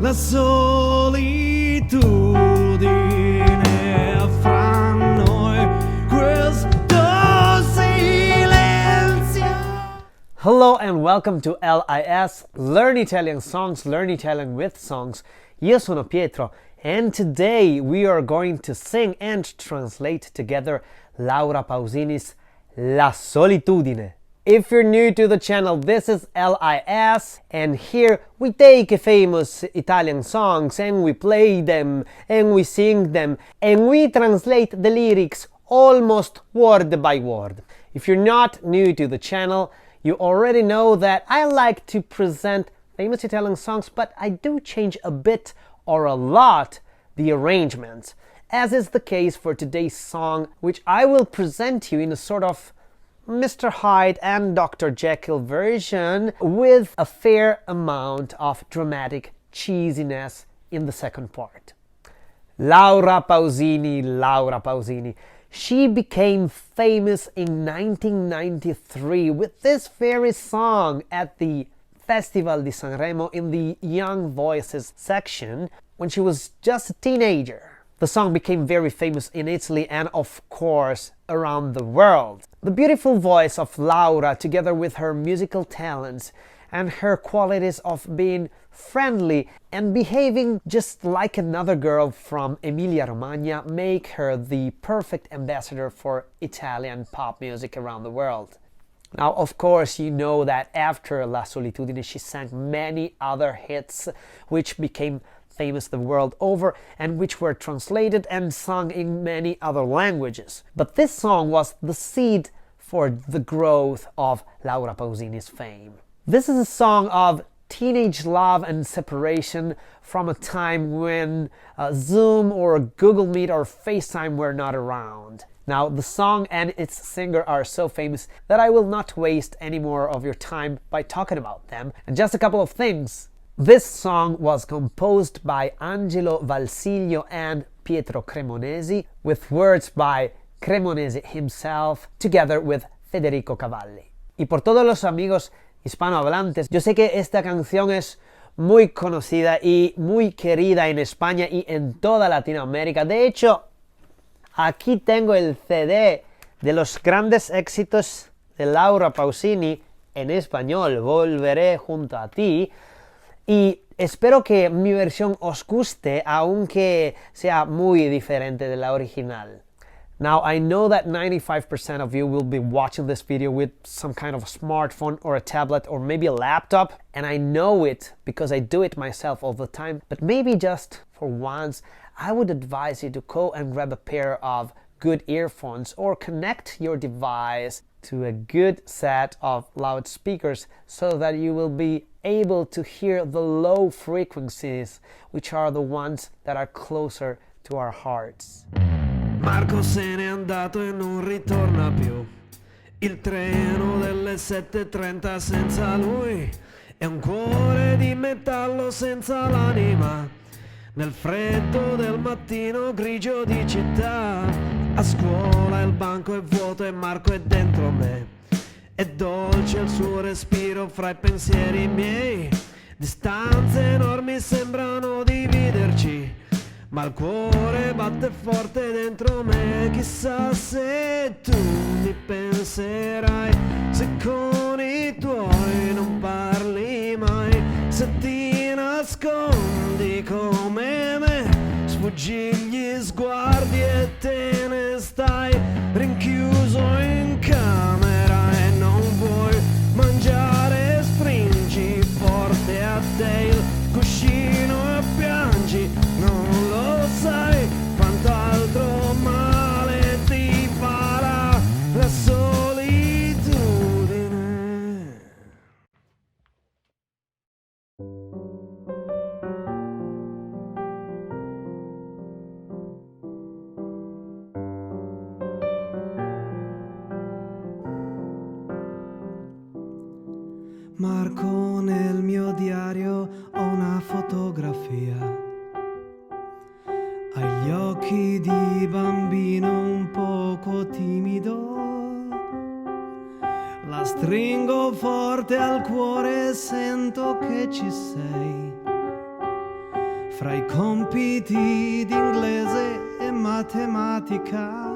la solitudine fra noi, questo silenzio. Hello and welcome to LIS, Learn Italian Songs, Learn Italian with Songs. Io sono Pietro, and today we are going to sing and translate together Laura Pausini's La Solitudine. If you're new to the channel, this is LIS, and here we take famous Italian songs and we play them and we sing them and we translate the lyrics almost word by word. If you're not new to the channel, you already know that I like to present famous Italian songs, but I do change a bit or a lot the arrangements, as is the case for today's song, which I will present you in a sort of Mr.Hyde-and-Dr. Jekyll version with a fair amount of dramatic cheesiness in the second part. Laura Pausini. She became famous in 1993 with this very song at the Festival di Sanremo in the Young Voices section when she was just a teenager. The song became very famous in Italy and, of course, around the world. The beautiful voice of Laura, together with her musical talents and her qualities of being friendly and behaving just like another girl from Emilia-Romagna, make her the perfect ambassador for Italian pop music around the world. Now, of course, you know that after La Solitudine, she sang many other hits which became famous the world over and which were translated and sung in many other languages. But this song was the seed for the growth of Laura Pausini's fame. This is a song of teenage love and separation from a time when Zoom or Google Meet or FaceTime were not around. Now, the song and its singer are so famous that I will not waste any more of your time by talking about them. And just a couple of things. This song was composed by Angelo Valsiglio and Pietro Cremonesi, with words by Cremonesi himself, together with Federico Cavalli. Y por todos los amigos hispanohablantes, yo sé que esta canción es muy conocida y muy querida en España y en toda Latinoamérica. De hecho, aquí tengo el CD de los grandes éxitos de Laura Pausini en español, Volveré junto a ti, y espero que mi versión os guste, aunque sea muy diferente de la original. Now, I know that 95% of you will be watching this video with some kind of a smartphone or a tablet or maybe a laptop, and I know it because I do it myself all the time, but maybe just for once, I would advise you to go and grab a pair of good earphones or connect your device to a good set of loudspeakers so that you will be able to hear the low frequencies, which are the ones that are closer to our hearts. Marco se n'è andato e non ritorna più. Il treno delle 7:30 senza lui è un cuore di metallo senza l'anima. Nel freddo del mattino grigio di città, a scuola il banco è vuoto e Marco è dentro me. È dolce il suo respiro fra i pensieri miei. Distanze enormi sembrano dividerci, ma il cuore batte forte dentro me. Chissà se tu mi penserai, se con i tuoi non parli mai, se ti nascondi come me, sfuggi gli sguardi e te ne stai rinchiuso in camera e non vuoi mangiare, stringi forte a te il cuscino e piangi, non lo sai quanto altro male ti farà la solitudine. Marco, nel mio diario ho una fotografia. Hai gli occhi di bambino un poco timido. La stringo forte al cuore e sento che ci sei. fra i compiti d'inglese e matematica.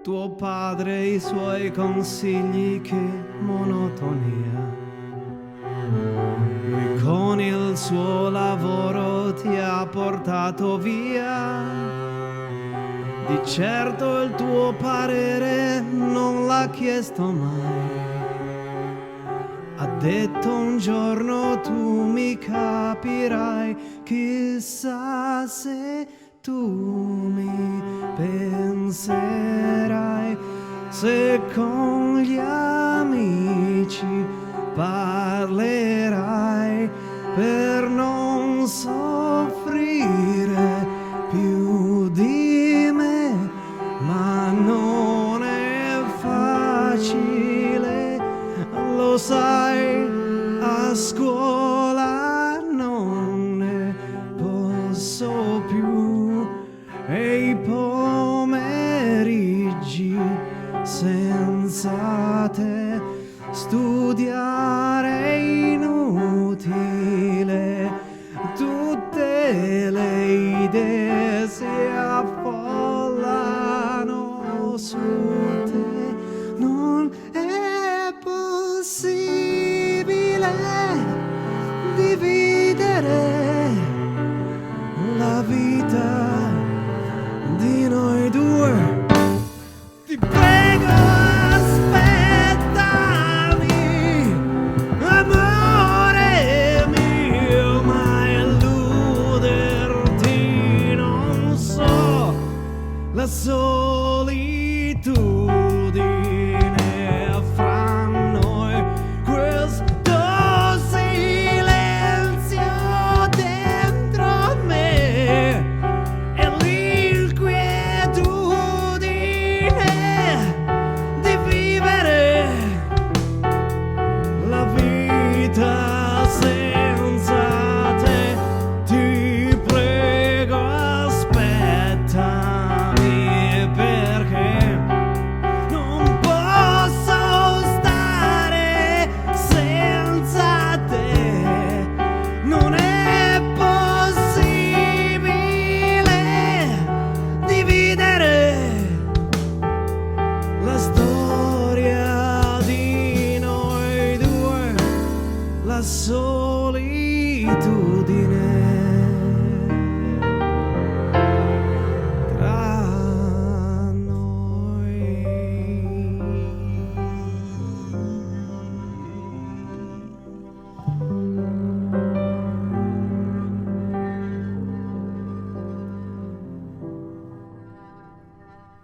Tuo padre e i suoi consigli, che monotonia. Lui con il suo lavoro ti ha portato via. Di certo il tuo parere non l'ha chiesto mai. Ha detto un giorno tu mi capirai, chissà se tu mi penserai, se con gli amici parlerai per non soffrire più di me, ma non è facile, lo sai, a scuola non ne posso più e i pomeriggi senza te studiare è inutile, tutte le idee si affollano su te, non è possibile dividere la vita di noi due. Ti prego, aspettami, amore mio, ma illuderti non so, la solitudine fra noi, questo silenzio dentro me e l'inquietudine di vivere la vita senza te. Ti prego, aspettami, perché non posso stare senza te, non è possibile dividere la storia di noi due, la solitudine tra noi.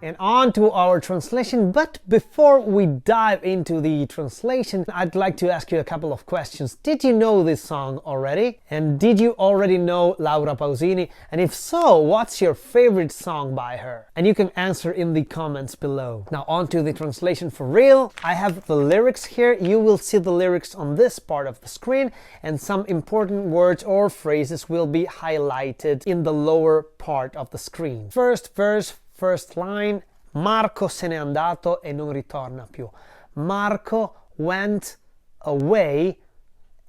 And on to our translation. But before we dive into the translation, I'd like to ask you a couple of questions. Did you know this song already? And did you already know Laura Pausini? And if so, what's your favorite song by her? And you can answer in the comments below. Now on to the translation for real. I have the lyrics here. You will see the lyrics on this part of the screen, and some important words or phrases will be highlighted in the lower part of the screen. First verse, first line: Marco se n'è andato e non ritorna più. Marco went away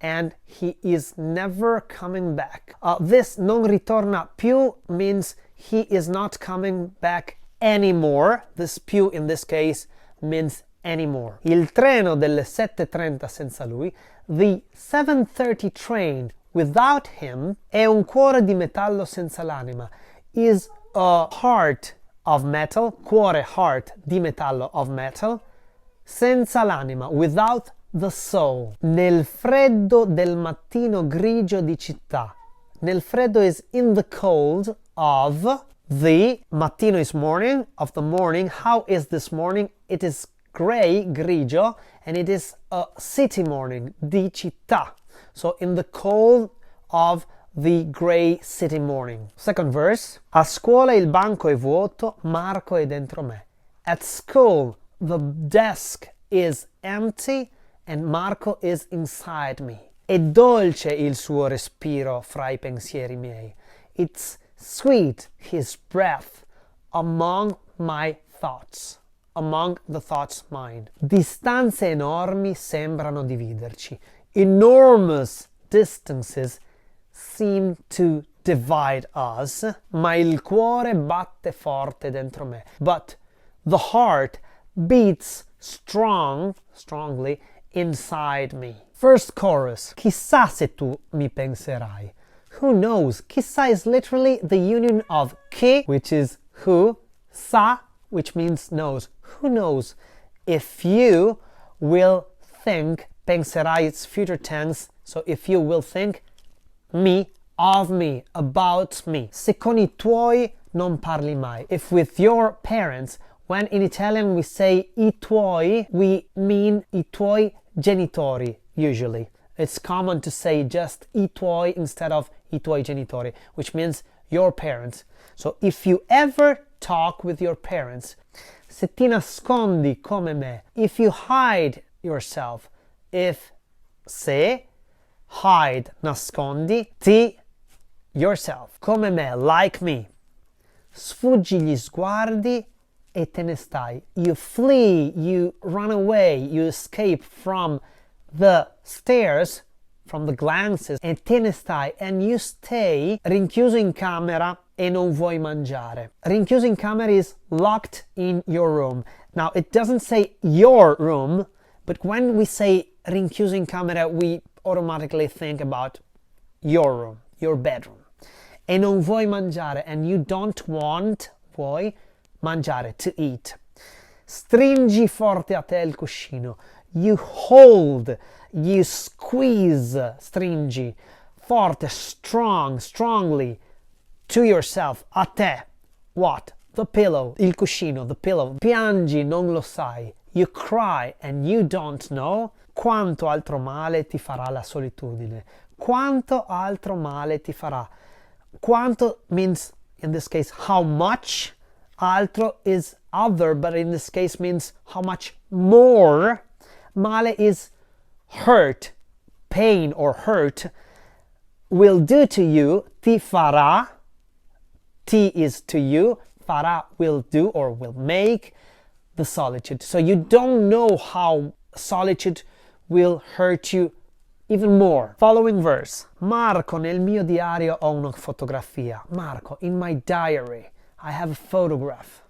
and he is never coming back. This non ritorna più means he is not coming back anymore. This più in this case means anymore. Il treno delle 7:30 senza lui, the 7:30 train without him, è un cuore di metallo senza l'anima, is a heart of metal, cuore, heart, di metallo, of metal, senza l'anima, without the soul. Nel freddo del mattino grigio di città. Nel freddo is in the cold of the, mattino is morning, of the morning. How is this morning? It is gray, grigio, and it is a city morning, di città. So in the cold of the grey city morning. Second verse. A scuola il banco è vuoto, Marco è dentro me. At school, the desk is empty and Marco is inside me. È dolce il suo respiro fra i pensieri miei. It's sweet his breath among my thoughts. Among the thoughts mine. Distanze enormi sembrano dividerci. Enormous distances seem to divide us, ma il cuore batte forte dentro me. But the heart beats strongly inside me. First chorus. Chissà se tu mi penserai. Who knows? Chissà is literally the union of che, which is who, sa, which means knows. Who knows if you will think, penserai, it's future tense, so if you will think, me, of me, about me. Se con I tuoi non parli mai. If with your parents, when in Italian we say I tuoi, we mean I tuoi genitori, usually. It's common to say just I tuoi instead of I tuoi genitori, which means your parents. So if you ever talk with your parents, se ti nascondi come me, if you hide yourself, se, hide, nascondi, ti, yourself, come me, like me, sfuggi gli sguardi e te ne stai. You flee, you run away, you escape from the stares, from the glances, e te ne stai, and you stay rinchiuso in camera e non vuoi mangiare. Rinchiuso in camera is locked in your room. Now, it doesn't say your room, but when we say rinchiuso in camera, we automatically think about your room, your bedroom. E non vuoi mangiare, and you don't want, vuoi, mangiare, to eat. Stringi forte a te il cuscino. You hold, you squeeze, stringi, forte, strongly, to yourself, a te. What? The pillow, il cuscino, the pillow. Piangi, non lo sai. You cry and you don't know. Quanto altro male ti farà la solitudine. Quanto altro male ti farà. Quanto means, in this case, how much. Altro is other, but in this case means how much more. Male is hurt, pain or hurt, will do to you. Ti farà, ti is to you, farà will do or will make the solitude. So you don't know how solitude will hurt you even more. Following verse. Marco, nel mio diario ho una fotografia. Marco, in my diary, I have a photograph.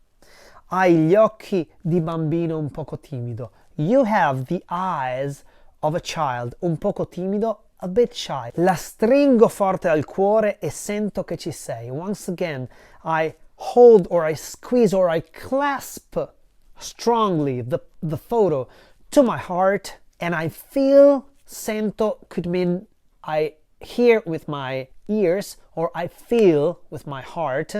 Hai gli occhi di bambino un poco timido. You have the eyes of a child, un poco timido, a bit shy. La stringo forte al cuore e sento che ci sei. Once again, I hold or I squeeze or I clasp strongly the photo to my heart, and I feel, sento could mean I hear with my ears or I feel with my heart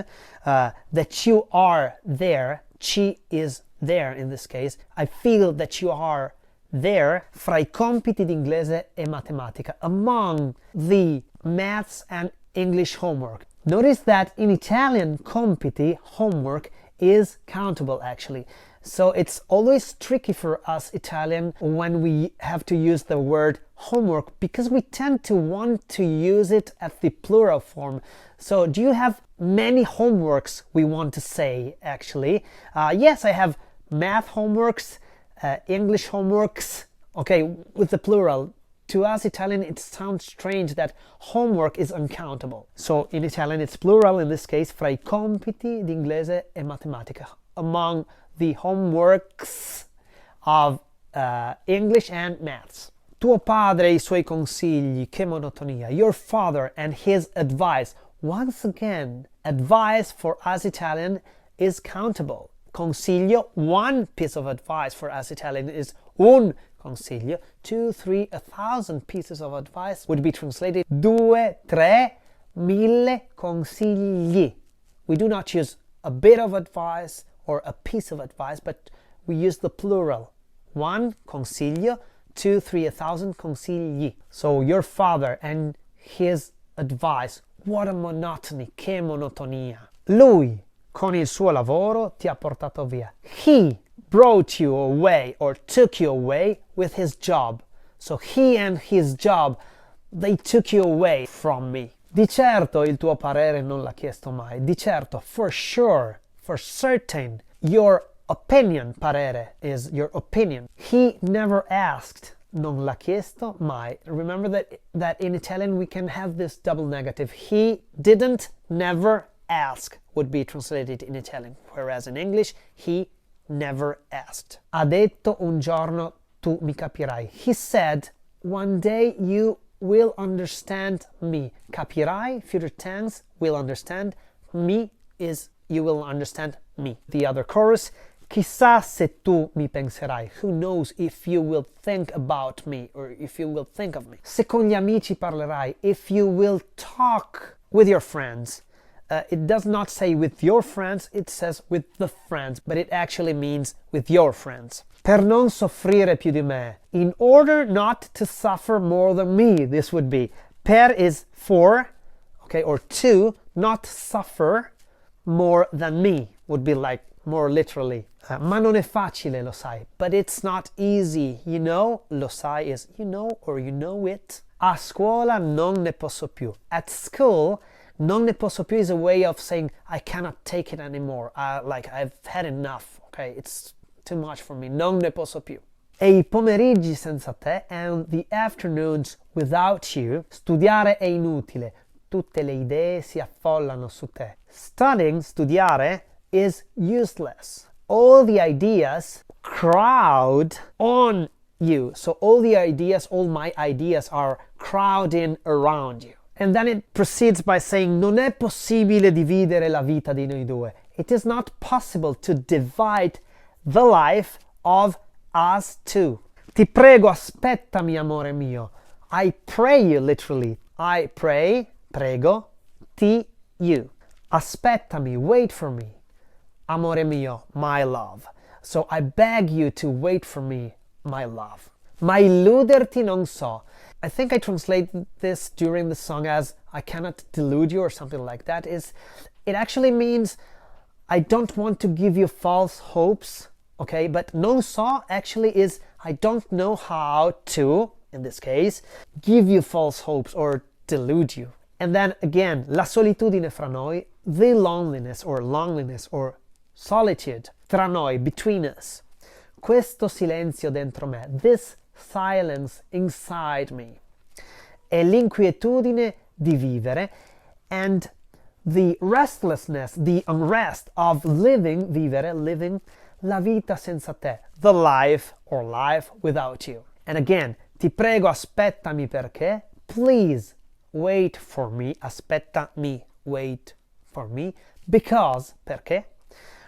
that you are there. Ci is there in this case. I feel that you are there fra I compiti di inglese e matematica, among the maths and English homework. Notice that in Italian, compiti, homework, is countable actually. So it's always tricky for us Italian when we have to use the word homework because we tend to want to use it at the plural form. So do you have many homeworks we want to say actually? Yes, I have math homeworks, English homeworks, okay, with the plural. To us Italian it sounds strange that homework is uncountable. So in Italian it's plural in this case, fra I compiti di inglese e matematica, among the homeworks of English and maths. Tuo padre e I suoi consigli, che monotonia. Your father and his advice. Once again, advice for us Italian is countable. Consiglio, one piece of advice for us Italian is un consiglio. 2, 3, 1,000 pieces of advice would be translated 2, 3, 1000 consigli. We do not use a bit of advice or a piece of advice, but we use the plural. 1 consiglio, 2, 3, 1,000 consigli. So your father and his advice. What a monotony, che monotonia. Lui, con il suo lavoro, ti ha portato via. He brought you away or took you away with his job. So he and his job, they took you away from me. Di certo il tuo parere non l'ha chiesto mai. Di certo, for sure, for certain, your opinion, parere, is your opinion. He never asked non l'ha chiesto mai. Remember that in Italian we can have this double negative. He didn't, never ask would be translated in Italian, whereas in English he never asked. Ha detto un giorno tu mi capirai. He said one day you will understand me. Capirai, future tense, will understand. Me is you will understand me. The other chorus, chissà se tu mi penserai. Who knows if you will think about me or if you will think of me. Se con gli amici parlerai. If you will talk with your friends. It does not say with your friends, it says with the friends, but it actually means with your friends. Per non soffrire più di me. In order not to suffer more than me, this would be. Per is for, okay, or to, not suffer more than me, would be like more literally. Ma non è facile, lo sai, but it's not easy, you know. Lo sai is you know or you know it. A scuola non ne posso più. At school, non ne posso più is a way of saying I cannot take it anymore. Like I've had enough, okay, it's too much for me. Non ne posso più. E i pomeriggi senza te and the afternoons without you. Studiare è inutile. Tutte le idee si affollano su te. Studying, studiare, is useless. All the ideas crowd on you. So all the ideas, all my ideas are crowding around you. And then it proceeds by saying, non è possibile dividere la vita di noi due. It is not possible to divide the life of us two. Ti prego, aspettami, amore mio. I pray you, literally. I pray, prego, ti, you. Aspettami, wait for me. Amore mio, my love. So I beg you to wait for me, my love. Ma illuderti non so. I think I translated this during the song as I cannot delude you or something like that. It actually means I don't want to give you false hopes, okay? But non so actually is I don't know how to, in this case, give you false hopes or delude you. And then again, la solitudine fra noi, the loneliness or solitude tra noi, between us. Questo silenzio dentro me, this silence inside me. E l'inquietudine di vivere and the restlessness, the unrest of living, vivere, living, la vita senza te, the life or life without you. And again, ti prego aspettami perché, please wait for me, aspettami, wait for me, because, perché,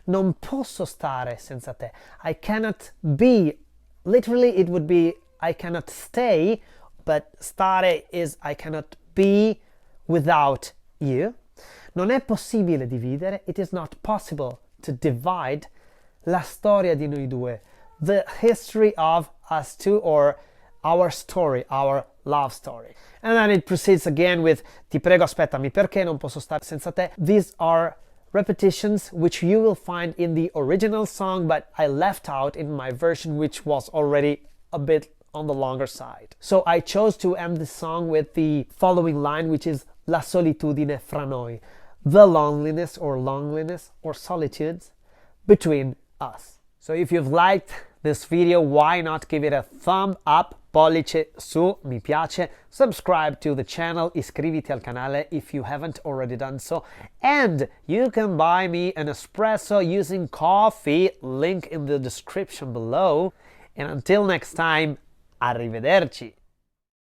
non posso stare senza te. I cannot be, literally it would be I cannot stay, but stare is I cannot be without you. Non è possibile dividere, it is not possible to divide la storia di noi due, the history of us two, or our story, our love story. And then it proceeds again with ti prego aspettami perché non posso stare senza te. These are repetitions which you will find in the original song, but I left out in my version, which was already a bit on the longer side. So I chose to end the song with the following line, which is la solitudine fra noi, the loneliness or solitudes between us. So if you've liked this video, why not give it a thumb up, pollice su, mi piace, subscribe to the channel, iscriviti al canale if you haven't already done so, and you can buy me an espresso using coffee, link in the description below. And until next time, arrivederci!